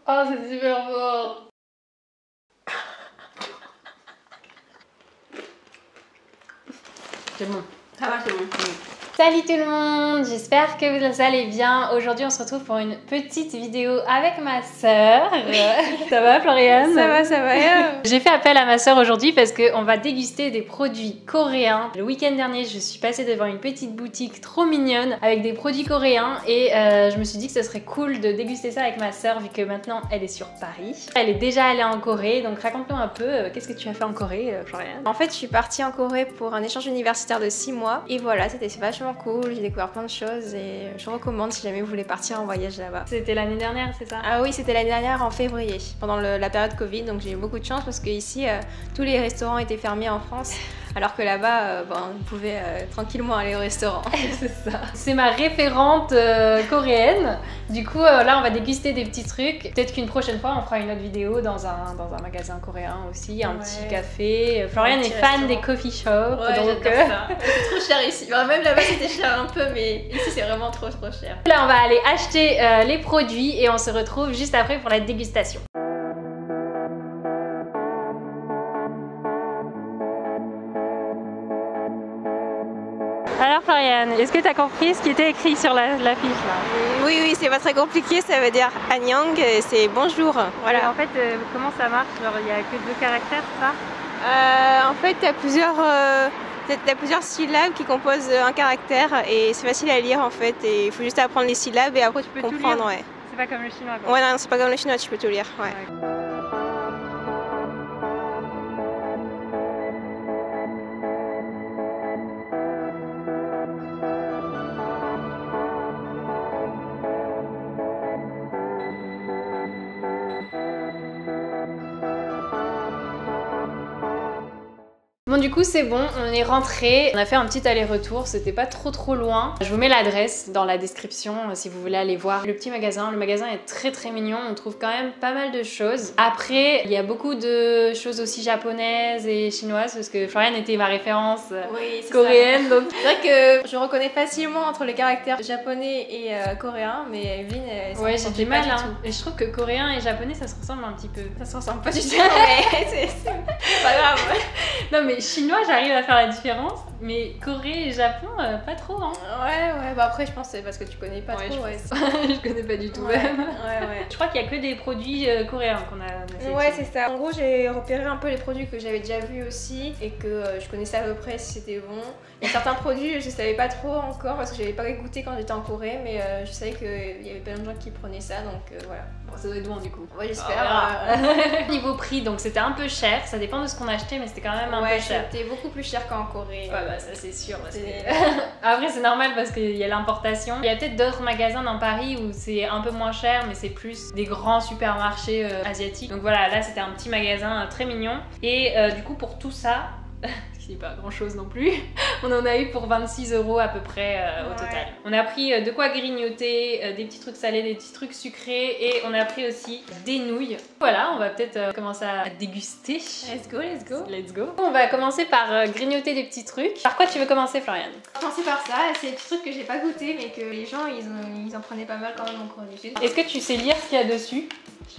Oh, c'est super fort. C'est bon. Ça va, c'est bon. Salut tout le monde, j'espère que vous allez bien. Aujourd'hui on se retrouve pour une petite vidéo avec ma sœur. Ça va Floriane? Ça va. J'ai fait appel à ma sœur aujourd'hui parce qu'on va déguster des produits coréens. Le week-end dernier je suis passée devant une petite boutique trop mignonne avec des produits coréens et je me suis dit que ce serait cool de déguster ça avec ma sœur vu que maintenant elle est sur Paris. Elle est déjà allée en Corée, donc raconte-nous un peu qu'est-ce que tu as fait en Corée Floriane? En fait je suis partie en Corée pour un échange universitaire de 6 mois et voilà, c'était vachement cool, j'ai découvert plein de choses et je recommande si jamais vous voulez partir en voyage là-bas. C'était l'année dernière, c'est ça? Ah oui, c'était l'année dernière en février, pendant la période Covid, donc j'ai eu beaucoup de chance parce que ici tous les restaurants étaient fermés en France, alors que là-bas, vous pouvez tranquillement aller au restaurant. C'est ça. C'est ma référente coréenne. Du coup, là, on va déguster des petits trucs. Peut-être qu'une prochaine fois, on fera une autre vidéo dans un magasin coréen aussi, un petit café. Floriane est fan des coffee shops. Ouais, donc ça. C'est trop cher ici. Enfin, même là-bas, c'était cher un peu, mais ici, c'est vraiment trop cher. Là, on va aller acheter les produits et on se retrouve juste après pour la dégustation. Alors Floriane, est-ce que tu as compris ce qui était écrit sur l'affiche là? Oui, c'est pas très compliqué, ça veut dire Annyeong, c'est bonjour. Voilà. Et en fait, comment ça marche? Genre, il n'y a que 2 caractères, ça? En fait, tu as plusieurs syllabes qui composent un caractère et c'est facile à lire en fait. Et il faut juste apprendre les syllabes et après tu peux comprendre. Ouais. C'est pas comme le chinois quoi. Ouais, non, c'est pas comme le chinois, tu peux tout lire. Ouais. Bon du coup c'est bon, on est rentré, on a fait un petit aller-retour, c'était pas trop loin. Je vous mets l'adresse dans la description si vous voulez aller voir le petit magasin. Le magasin est très mignon, on trouve quand même pas mal de choses. Après, il y a beaucoup de choses aussi japonaises et chinoises parce que Floriane était ma référence coréenne. Donc c'est vrai que je reconnais facilement entre les caractères japonais et coréen, mais Evelyne, ouais, j'ai du mal hein. Et je trouve que coréen et japonais ça se ressemble un petit peu. Ça se ressemble pas du tout, mais c'est pas grave. Non mais chinois j'arrive à faire la différence, mais Corée et Japon pas trop hein. Ouais, bah après je pense que c'est parce que tu connais pas trop. Je connais pas du tout même. Ouais. Je crois qu'il y a que des produits coréens qu'on a. Ouais c'est ça. En gros j'ai repéré un peu les produits que j'avais déjà vus aussi et que je connaissais à peu près si c'était bon. Il y a certains produits je savais pas trop encore parce que j'avais pas goûté quand j'étais en Corée, mais je savais qu'il y avait plein de gens qui prenaient ça, donc voilà. Bon, ça doit être bon du coup. Ouais j'espère. Niveau prix, donc c'était un peu cher, ça dépend de ce qu'on achetait, mais c'était quand même un peu cher. C'était beaucoup plus cher qu'en Corée. Ouais bah ça c'est sûr. Parce que... Après c'est normal parce qu'il y a l'importation. Il y a peut-être d'autres magasins dans Paris où c'est un peu moins cher, mais c'est plus des grands supermarchés asiatiques. Donc voilà, là c'était un petit magasin très mignon. Et du coup pour tout ça, ce qui n'est pas grand chose non plus, on en a eu pour 26 € à peu près au total. On a pris de quoi grignoter, des petits trucs salés, des petits trucs sucrés et on a pris aussi des nouilles. Voilà, on va peut-être commencer à déguster. Let's go. On va commencer par grignoter des petits trucs. Par quoi tu veux commencer Floriane? On va commencer par ça, c'est des petits trucs que j'ai pas goûté mais que les gens ils en prenaient pas mal quand même en Corée du Sud. Est-ce que tu sais lire ce qu'il y a dessus?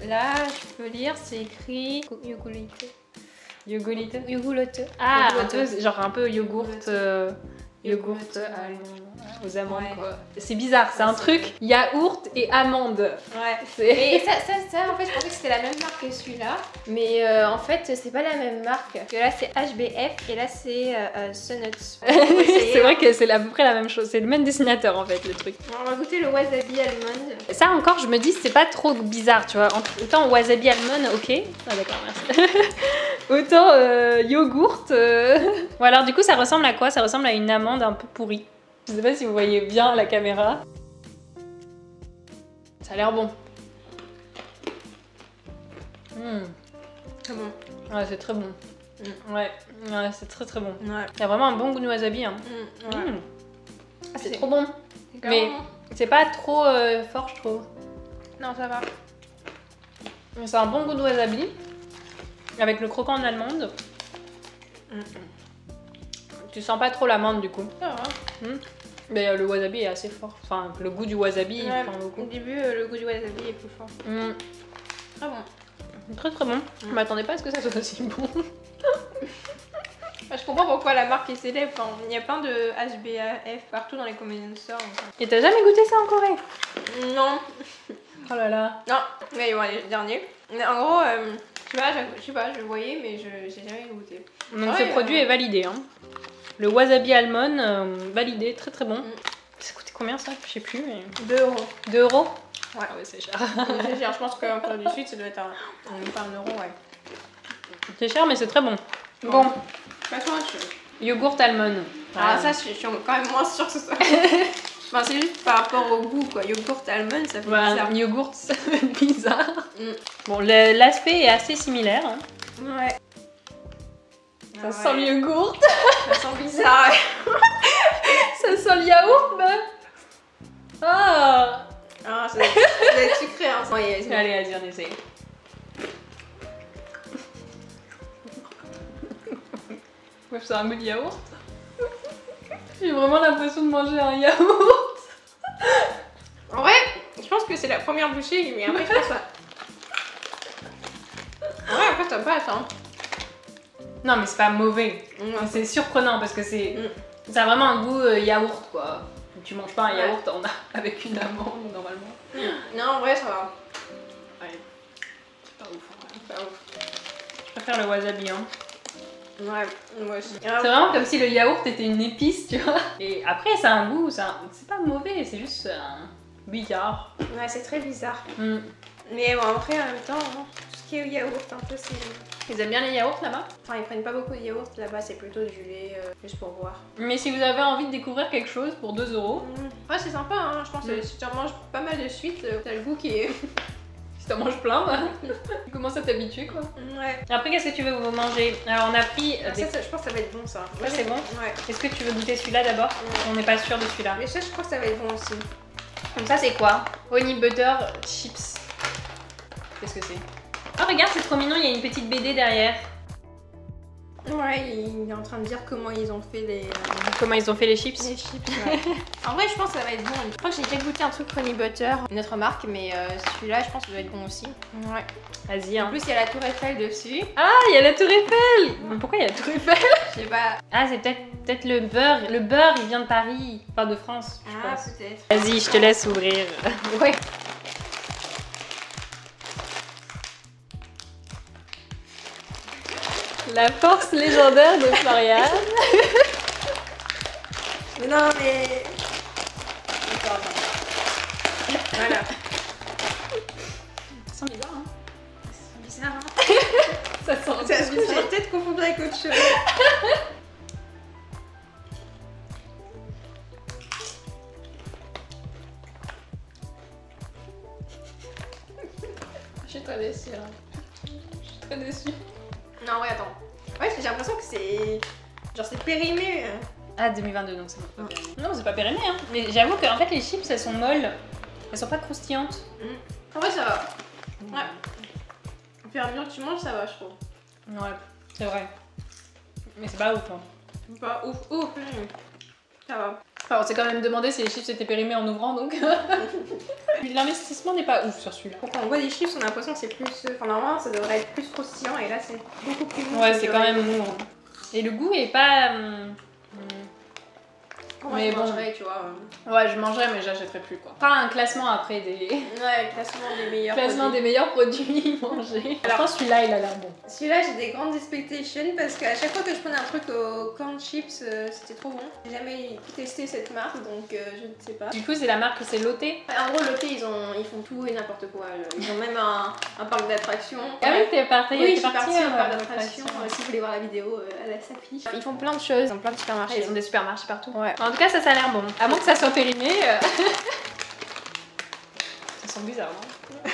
Là, je peux lire, c'est écrit Yogurte. Ah, genre un peu yogourt. Yogourt aux amandes quoi. C'est bizarre, c'est un truc yaourt et amandes. Ouais. Et ça en fait je pensais que c'était la même marque que celui-là, mais en fait c'est pas la même marque. Que là c'est HBF et là c'est Sunuts. C'est vrai que c'est à peu près la même chose, c'est le même dessinateur en fait le truc. On va goûter le wasabi almond. Ça encore je me dis c'est pas trop bizarre tu vois. Autant wasabi almond ok. Ah d'accord merci. Autant yogourt. Bon alors du coup ça ressemble à quoi? Ça ressemble à une amande un peu pourrie. Je sais pas si vous voyez bien la caméra. Ça a l'air bon. C'est bon. Ouais c'est très bon. Ouais c'est très bon. Ouais. Il y a vraiment un bon goût de wasabi hein. Ah, c'est trop bon. Mais c'est pas trop fort je trouve. Non ça va. C'est un bon goût de wasabi. Avec le croquant d'almande. Tu sens pas trop l'amande du coup. Ça va. Mais le wasabi est assez fort. Enfin, le goût du wasabi il prend beaucoup. Au début, le goût du wasabi est plus fort. Très très bon. Je m'attendais pas à ce que ça soit aussi bon. Je comprends pourquoi la marque est célèbre. Enfin, il y a plein de HBAF partout dans les convenience stores. Et t'as jamais goûté ça en Corée? Non. Oh là là. Non, mais bon, les derniers. Mais en gros, je sais pas, je le voyais, mais j'ai jamais goûté. Donc ce produit est validé. Hein. Le wasabi almond, validé, très très bon. Ça coûtait combien ça? Je sais plus. Mais... 2 €. 2 €? Ouais. Ah ouais, c'est cher. C'est cher, je pense qu'en Corée du Sud, ça doit être pas 1 €, ouais. C'est cher, mais c'est très bon. Bon. Passons à autre chose. Yogourt almond. Alors ça, je suis quand même moins sûre que ce soit. Enfin, c'est juste par rapport au goût, quoi. Yogourt almond, ça fait bizarre. Yogourt, ça fait bizarre. Bon, l'aspect est assez similaire. Hein. Ouais. Ça sent le yogourt. Ça sent bizarre. Ça sent le yaourt, même. Ah. Ah, ça doit être sucré, hein. Ouais, allez, vas-y, on essaye. Ouais, c'est un goût de yaourt. J'ai vraiment l'impression de manger un yaourt. En vrai, je pense que c'est la première bouchée, mais après, je pense pas. Ouais, après, ça passe, hein. Non, mais c'est pas mauvais. C'est surprenant parce que ça a vraiment un goût yaourt, quoi. Tu manges pas un yaourt avec une amande, normalement. Non, en vrai, ça va. Ouais. C'est pas ouf, en vrai. Pas ouf. Je préfère le wasabi, hein. Ouais, moi aussi. C'est vraiment comme si le yaourt était une épice, tu vois. Et après, ça a un goût, c'est pas mauvais, c'est juste bizarre. Ouais, c'est très bizarre. Mais bon, après, en même temps, hein, tout ce qui est yaourt, un peu, c'est... Ils aiment bien les yaourts là-bas? Enfin, ils prennent pas beaucoup de yaourt là-bas, c'est plutôt du lait, juste pour boire. Mais si vous avez envie de découvrir quelque chose pour 2 €... Ouais, c'est sympa, hein. Je pense que si tu en manges pas mal de suite, t'as le goût qui est... Si t'en manges plein, bah, tu commences à t'habituer, quoi. Ouais. Après, qu'est-ce que tu veux vous manger? Alors, on a pris... Ça, je pense que ça va être bon, ça. Ça, c'est bon? Ouais. Est-ce que tu veux goûter celui-là d'abord? On n'est pas sûr de celui-là. Mais ça, je crois que ça va être bon aussi. Comme ça, c'est quoi? Honey Butter Chips. Qu'est-ce que c'est? Oh, regarde, c'est trop mignon, il y a une petite BD derrière. Ouais, il est en train de dire comment ils ont fait les... Comment ils ont fait les chips? Les chips, ouais. En vrai, je pense que ça va être bon. Je crois que j'ai déjà goûté un truc Honey Butter, une autre marque, mais celui-là, je pense que ça doit être bon aussi. Ouais. Vas-y, hein. En plus, il y a la tour Eiffel dessus. Ah, il y a la tour Eiffel. Mais pourquoi il y a la tour Eiffel? Je sais pas. Ah, c'est peut-être le beurre. Le beurre, il vient de Paris. Enfin, de France, je pense. Peut-être. Vas-y, je te laisse ouvrir. Ouais. La force légendaire de Florian. Mais non, mais... Attends. Voilà. Ça sent bizarre, hein? Ça sent bizarre, hein? Ça sent bizarre. J'ai peut-être confondu avec autre chose. Je suis très déçue, hein. Je suis très déçue. Non, ouais, attends. Ouais, j'ai l'impression que c'est... Genre, c'est périmé. Ah, 2022, donc c'est pas périmé. Non, c'est pas périmé, hein. Mais j'avoue qu'en fait, les chips, elles sont molles. Elles sont pas croustillantes. En vrai, ça va. Ouais. Au fur et à mesure que tu manges, ça va, je trouve. Ouais, c'est vrai. Mais c'est pas ouf, hein. Pas ouf, ouf. Ça va. Alors, on s'est quand même demandé si les chips étaient périmés en ouvrant, donc... L'investissement n'est pas ouf sur celui-là. Quand on voit des chips, on a l'impression que c'est plus... Enfin, normalement, ça devrait être plus croustillant, et là, c'est beaucoup plus mou. Ouais, c'est quand même mou. Hein. Et le goût est pas... Mais bon, tu vois. Ouais, je mangerais, mais j'achèterais plus, quoi. Pas un classement après des... Ouais, le classement des meilleurs classement des meilleurs produits mangés. Alors, je pense que celui-là, il a l'air bon. Celui-là, j'ai des grandes expectations parce qu'à chaque fois que je prenais un truc au corn chips, c'était trop bon. J'ai jamais testé cette marque, donc je ne sais pas. Du coup, c'est la marque, c'est Lotte. En gros, Lotte, ils font tout et n'importe quoi. Ils ont même un parc d'attractions. Ah oui, t'es partie. Oui, je suis partie à un parc d'attractions. Si vous voulez voir la vidéo, elle s'affiche. Ils font plein de choses, ils ont plein de supermarchés. Ils ont des supermarchés partout. Ouais. En tout cas, ça a l'air bon. À moins que ça soit périmé. Ça sent bizarre, hein.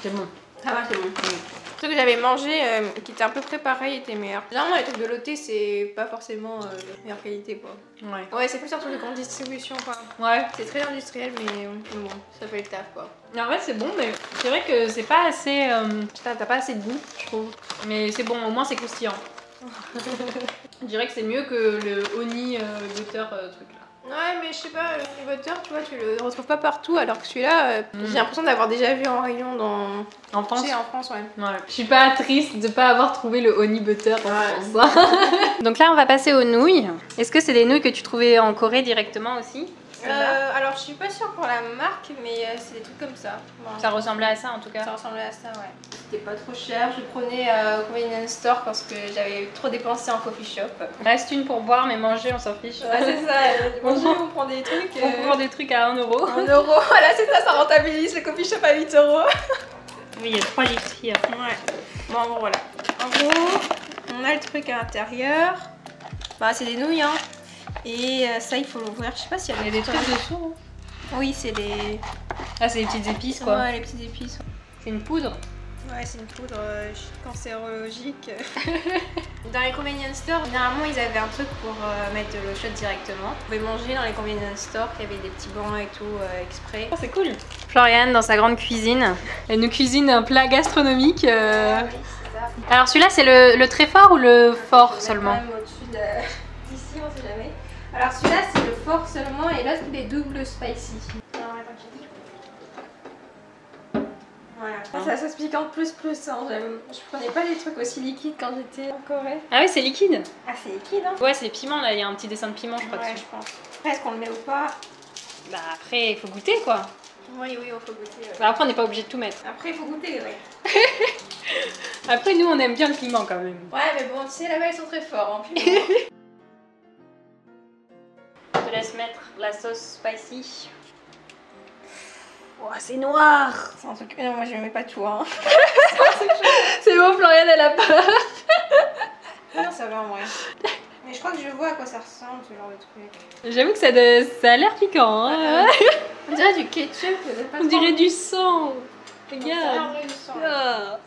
C'est bon. Ça va, c'est bon. Le truc que j'avais mangé, qui était à peu près pareil, était meilleur. Généralement, les trucs de Lotte, c'est pas forcément de meilleure qualité, quoi. Ouais. Ouais, c'est plus un truc de grande distribution, quoi. Ouais. C'est très industriel, mais bon, ça fait le taf, quoi. En vrai, c'est bon, mais c'est vrai que c'est pas assez. T'as pas assez de goût, je trouve. Mais c'est bon, au moins, c'est croustillant. Je dirais que c'est mieux que le honey butter truc là. Ouais, mais je sais pas, le honey butter, tu vois, tu le retrouves pas partout, alors que celui-là, j'ai l'impression d'avoir déjà vu en rayon En France. Tu sais, en France, ouais. Je suis pas triste de pas avoir trouvé le honey butter en France. Donc là, on va passer aux nouilles. Est-ce que c'est des nouilles que tu trouvais en Corée directement aussi? Alors, je suis pas sûre pour la marque, mais c'est des trucs comme ça. Voilà. Ça ressemblait à ça en tout cas. Ça ressemblait à ça, ouais. C'était pas trop cher. Je prenais au convenience store parce que j'avais trop dépensé en coffee shop. Reste une pour boire, mais manger, on s'en fiche. Ouais, c'est ça. Manger, on prend des trucs. On prend des trucs à 1 euro. 1 euro, voilà, c'est ça, ça rentabilise le coffee shop à 8 euros. Oui, il y a 3 litres hier. Ouais. Bon, voilà. En gros, on a le truc à l'intérieur. Bah, c'est des nouilles, hein. Et ça, il faut l'ouvrir. Je sais pas s'il y a des trucs dessous. Oui, c'est des. Ah, c'est des petites épices quoi. Ouais, les petites épices. C'est une poudre. Ouais, c'est une poudre cancérologique. Dans les convenience stores, généralement, ils avaient un truc pour mettre de l'eau chaude directement. On pouvait manger dans les convenience stores, il y avait des petits bancs et tout exprès. Oh, c'est cool. Floriane, dans sa grande cuisine, elle nous cuisine un plat gastronomique. Oui, c'est ça. Alors celui-là, c'est le très fort ou le fort seulement? Même au-dessus d'ici, on sait jamais. Alors celui-là, c'est le fort seulement et l'autre, il est double spicy. Alors, attends, voilà. Ça se piquante plus. Hein. Je prenais pas des trucs aussi liquides quand j'étais en Corée. Ah oui, c'est liquide. Ah, c'est liquide, hein. Ouais, c'est piment là, il y a un petit dessin de piment, je crois. Ouais, dessus. je pense. Après, est-ce qu'on le met ou pas? Bah après, il faut goûter quoi. Oui, il faut goûter. Ouais. Bah, après, on n'est pas obligé de tout mettre. Après, il faut goûter, ouais. Après, nous, on aime bien le piment quand même. Ouais, mais bon, tu sais, là-bas, ils sont très forts en piment. Je te laisse mettre la sauce spicy. Oh, c'est noir. C'est un truc... Non, moi, je mets pas tout, hein. C'est bon, Floriane, elle a peur. Non, ça va, en vrai. Mais je crois que je vois à quoi ça ressemble, ce genre de truc. J'avoue que ça a l'air piquant. Hein. On dirait du ketchup. On dirait du sang. Regarde. On dirait du sang. Ah.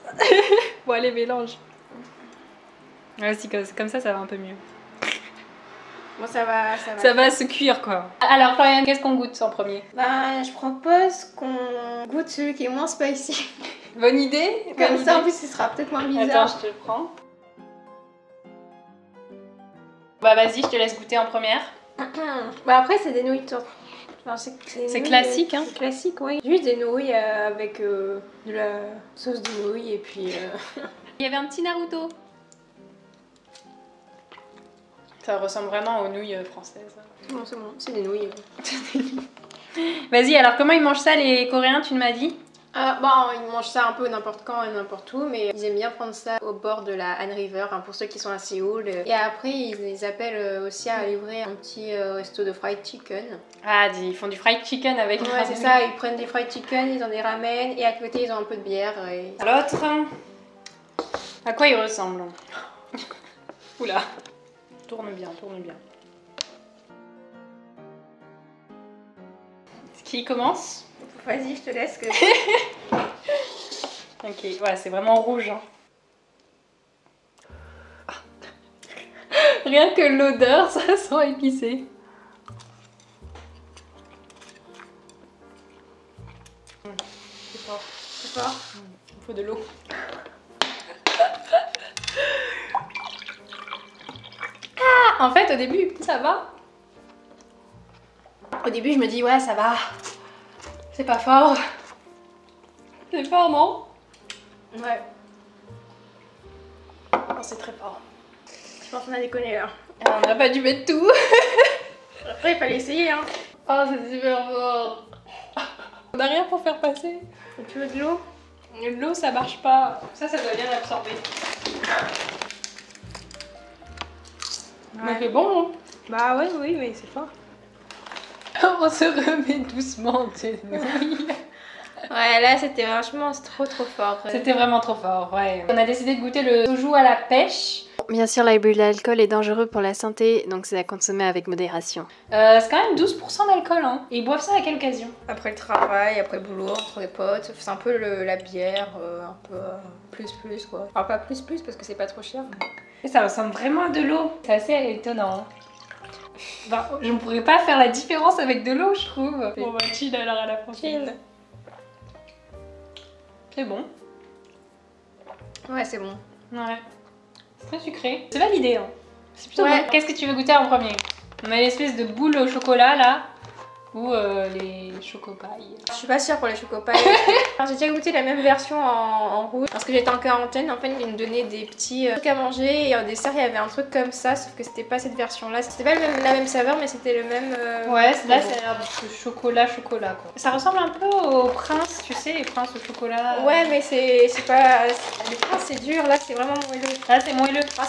Bon, allez, mélange. Ouais, si, comme ça va un peu mieux. Bon, ça va. Ça va se cuire, quoi. Alors, Floriane, qu'est-ce qu'on goûte en premier? Bah, je propose qu'on goûte celui qui est moins spicy. Bonne idée. Comme ça, en plus, ce sera peut-être moins bizarre. Attends, je te le prends. Bah, vas-y, je te laisse goûter en première. Bah, après, c'est des nouilles turques. Enfin, c'est classique, hein. Classique, oui. Juste des nouilles avec de la sauce de nouilles et puis... Il y avait un petit Naruto. Ça ressemble vraiment aux nouilles françaises. Bon, c'est bon, c'est des nouilles. Vas-y, alors comment ils mangent ça les Coréens, tu m'as dit? Bon, ils mangent ça un peu n'importe quand et n'importe où, mais ils aiment bien prendre ça au bord de la Han River, hein, pour ceux qui sont à Séoul. Et après, ils appellent aussi à livrer un petit resto de fried chicken. Ah, ils font du fried chicken avec... Ouais, c'est ça, ils prennent des fried chicken, ils en des ramènent, et à côté, ils ont un peu de bière. Et... L'autre, à quoi il ressemble? Oula, tourne bien, tourne bien. Est-ce qu'il commence? Vas-y, je te laisse que... Ok, ouais, c'est vraiment rouge. Hein. Rien que l'odeur, ça sent épicé. C'est fort. C'est fort. Il faut de l'eau. Ah, en fait, au début, ça va. Au début, je me dis, ouais, ça va. C'est pas fort. C'est fort, non? Ouais. Oh, c'est très fort. Je pense qu'on a déconné là. Alors, on n'a pas dû mettre tout. Après, il fallait essayer, hein. Oh, c'est super fort. On n'a rien pour faire passer. Tu veux de l'eau? L'eau, ça marche pas. Ça doit bien absorber. Mais c'est bon, hein? Bah ouais, oui, mais c'est fort. On se remet doucement des nouilles. Ouais, là c'était franchement trop fort. C'était vraiment trop fort, ouais. On a décidé de goûter le soju à la pêche. Bien sûr, l'abus d'alcool est dangereux pour la santé, donc c'est à consommer avec modération. C'est quand même 12% d'alcool, hein. Et ils boivent ça à quelle occasion? Après le travail, après le boulot, entre les potes, c'est un peu la bière, un peu plus quoi. Enfin pas plus parce que c'est pas trop cher. Et ça ressemble vraiment à de l'eau. C'est assez étonnant. Hein. Bah, je ne pourrais pas faire la différence avec de l'eau, je trouve. Bon bah chill alors à la prochaine. Chill. C'est bon. Ouais, c'est bon. Ouais. C'est très sucré. C'est validé, hein. C'est plutôt ouais. bon. Qu'est-ce que tu veux goûter en premier? On a l'espèce de boule au chocolat là. Ou les chocopailles. Je suis pas sûre pour les chocopailles. J'ai déjà goûté la même version en rouge. Parce que j'étais en quarantaine, en fait ils me donnaient des petits trucs à manger. Et en dessert il y avait un truc comme ça, sauf que c'était pas cette version là. C'était pas la même saveur mais c'était le même... Ouais, là ça a l'air de chocolat quoi. Ça ressemble un peu aux princes, tu sais, les princes au chocolat. Ouais mais c'est pas... Les princes c'est dur, là c'est vraiment moelleux. Là c'est moelleux. Enfin,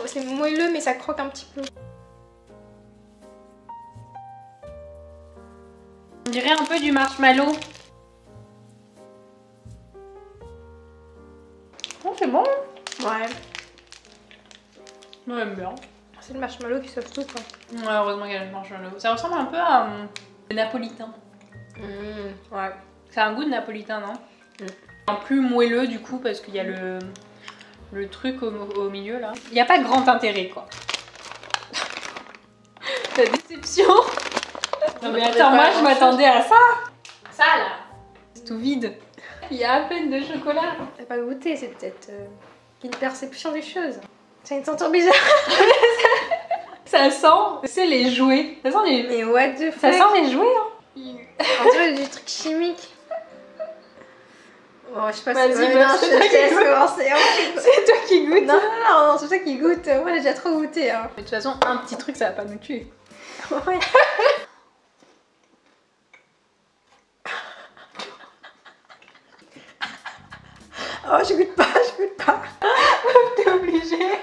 c'est moelleux mais ça croque un petit peu. On dirait un peu du marshmallow. Oh, c'est bon. Ouais. J'aime bien. C'est le marshmallow qui sauve tout quoi. Ouais, heureusement qu'il y a le marshmallow. Ça ressemble un peu à le napolitain. Ouais. Ça a un goût de napolitain, non? Un plus moelleux du coup parce qu'il y a le truc au milieu là. Il n'y a pas grand intérêt quoi. La déception. Non mais attends, moi je m'attendais à ça. Ça là. C'est tout vide. Il y a à peine de chocolat. T'as pas goûté, c'est peut-être une perception des choses. C'est une senteur bizarre. Ça sent, c'est les jouets. Ça sent les... Mais what the fuck. Ça sent les jouets hein. On dirait du truc chimique. Bon, je sais pas si Vas-y, je te laisse commencer. C'est toi qui goûtes. Non, c'est toi qui goûte. Moi j'ai déjà trop goûté. Hein. Mais de toute façon, un petit truc ça va pas nous tuer. Ouais. Oh, je goûte pas. T'es obligée.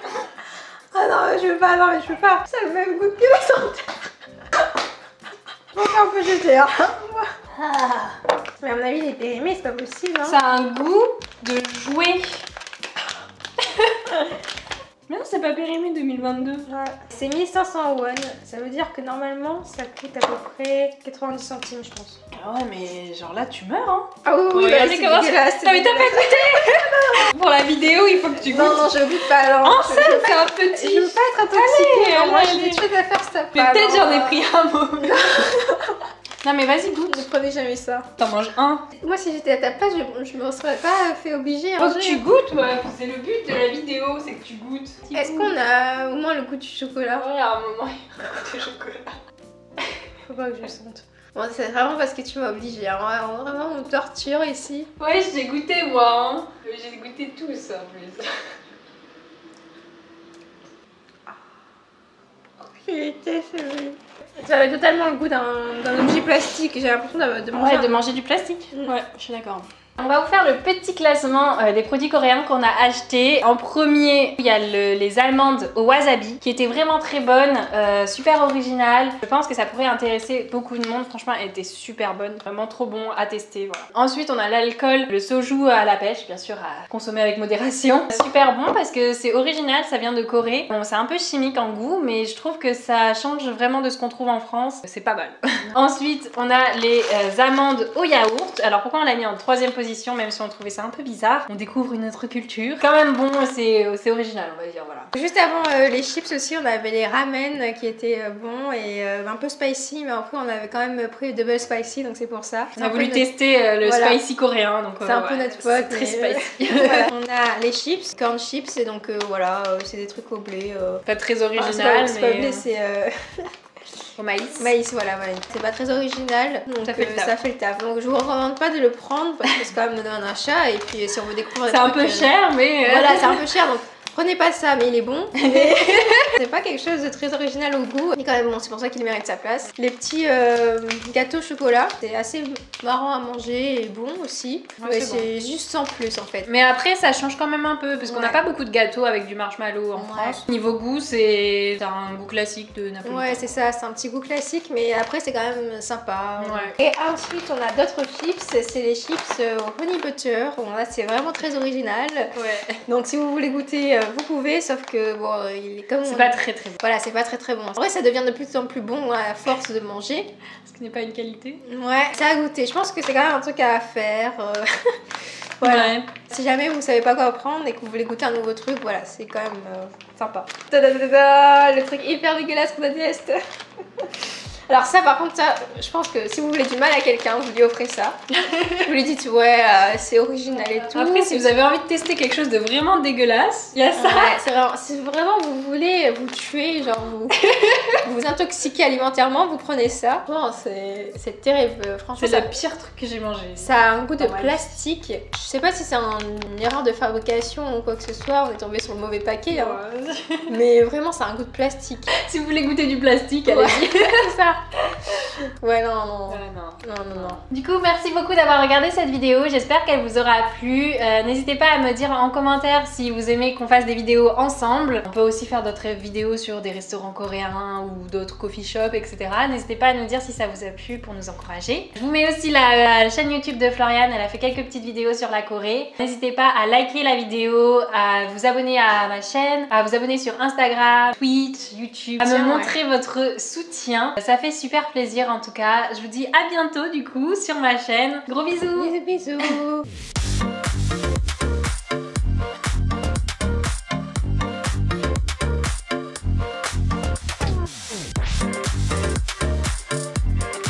Ah non, je veux pas, Ça a le même goût que la santé. Pourquoi on peut jeter hein. Mais à mon avis, il est périmé, c'est pas possible. Hein. Ça a un goût de jouet. Mais non, c'est pas périmé 2022. Ouais. C'est 1500 won. Ça veut dire que normalement, ça coûte à peu près 90 centimes, je pense. Ah ouais, mais genre là, tu meurs hein. Ah oui, Regardez comment dégueulasse. Ah mais t'as pas goûté. Pour la vidéo, il faut que tu goûtes. Non, je goûte pas alors. En scène, c'est un petit. Je veux pas être intoxiquée. Allez, Moi, allez. j'ai des trucs à faire, ça. Mais peut-être j'en ai pris un mauvais. Non mais vas-y, goûte. Ne prenez jamais ça. T'en manges un. Moi, si j'étais à ta place, je me serais pas fait obliger à Faut manger. que tu goûtes, ouais. C'est le but de la vidéo, c'est que tu goûtes. Est-ce qu'on a au moins le goût du chocolat? Ouais, à un moment, il y a un goût de chocolat. Faut pas que je sente. Bon, c'est vraiment parce que tu m'as obligée. Hein. Vraiment, on torture ici. Ouais, j'ai goûté moi. Hein. J'ai goûté tous en plus. Ça avait totalement le goût d'un objet plastique. J'ai l'impression de manger. Ouais, de manger du plastique. Ouais, je suis d'accord. On va vous faire le petit classement des produits coréens qu'on a achetés. En premier, il y a les amandes au wasabi qui étaient vraiment très bonnes, super originales. Je pense que ça pourrait intéresser beaucoup de monde. Franchement, elle était super bonne, vraiment trop bon à tester. Voilà. Ensuite, on a l'alcool, le soju à la pêche, bien sûr à consommer avec modération. Super bon parce que c'est original, ça vient de Corée. Bon, c'est un peu chimique en goût, mais je trouve que ça change vraiment de ce qu'on trouve en France. C'est pas mal. Ensuite, on a les amandes au yaourt. Alors pourquoi on l'a mis en troisième position, même si on trouvait ça un peu bizarre? On découvre une autre culture. Quand même bon, c'est original, on va dire, voilà. Juste avant les chips aussi, on avait les ramen qui étaient bons et un peu spicy, mais après on avait quand même pris le double spicy, donc c'est pour ça. On a voulu tester le spicy coréen, donc c'est un peu notre pote. Très spicy. Voilà. On a les chips, corn chips, et donc voilà, c'est des trucs au blé. Pas très original, c'est pas blé, c'est au maïs. Maïs, voilà. C'est pas très original, donc ça fait le taf. Donc je vous recommande pas de le prendre parce que c'est quand même un achat, et puis si on veut découvrir c'est un peu cher, mais voilà, c'est un peu cher, donc prenez pas ça, mais il est bon. C'est pas quelque chose de très original au goût. Il est quand même bon, c'est pour ça qu'il mérite sa place. Les petits gâteaux au chocolat, c'est assez marrant à manger et bon aussi. Ouais, c'est juste sans plus en fait. Mais après, ça change quand même un peu parce qu'on n'a pas beaucoup de gâteaux avec du marshmallow en France. Niveau goût, c'est un goût classique de napolitain. Ouais, c'est ça, c'est un petit goût classique, mais après, c'est quand même sympa. Ouais. Et ensuite, on a d'autres chips, c'est les chips au honey butter. Bon, là, c'est vraiment très original. Ouais. Donc, si vous voulez goûter, vous pouvez, sauf que bon, il est comme. C'est pas très bon. Voilà, c'est pas très bon. En vrai, ça devient de plus en plus bon à force de manger. Ce qui n'est pas une qualité. Ouais, ça a goûté. Je pense que c'est quand même un truc à faire. Voilà. Ouais. Si jamais vous savez pas quoi prendre et que vous voulez goûter un nouveau truc, voilà, c'est quand même sympa. Le truc hyper dégueulasse qu'on déteste. Alors ça par contre, ça, je pense que si vous voulez du mal à quelqu'un, vous lui offrez ça. Vous lui dites ouais, c'est original et tout. Après, si vous avez envie de tester quelque chose de vraiment dégueulasse, il y a ça. Ouais, si vraiment vous voulez vous tuer, genre vous intoxiquer alimentairement, vous prenez ça. Bon, c'est terrible, franchement. C'est le pire truc que j'ai mangé. Ça a un goût de plastique. Je sais pas si c'est une erreur de fabrication ou quoi que ce soit, on est tombé sur le mauvais paquet. Hein. Mais vraiment, ça a un goût de plastique. Si vous voulez goûter du plastique, allez-y. C'est ça. Ouais, non. Du coup, merci beaucoup d'avoir regardé cette vidéo. J'espère qu'elle vous aura plu. N'hésitez pas à me dire en commentaire si vous aimez qu'on fasse des vidéos ensemble. On peut aussi faire d'autres vidéos sur des restaurants coréens ou d'autres coffee shops, etc. N'hésitez pas à nous dire si ça vous a plu pour nous encourager. Je vous mets aussi la chaîne YouTube de Floriane. Elle a fait quelques petites vidéos sur la Corée. N'hésitez pas à liker la vidéo, à vous abonner à ma chaîne, à vous abonner sur Instagram, Twitch, YouTube, à me montrer votre soutien. Ça fait super plaisir en tout cas. Je vous dis à bientôt du coup sur ma chaîne. Gros bisous. Bisous.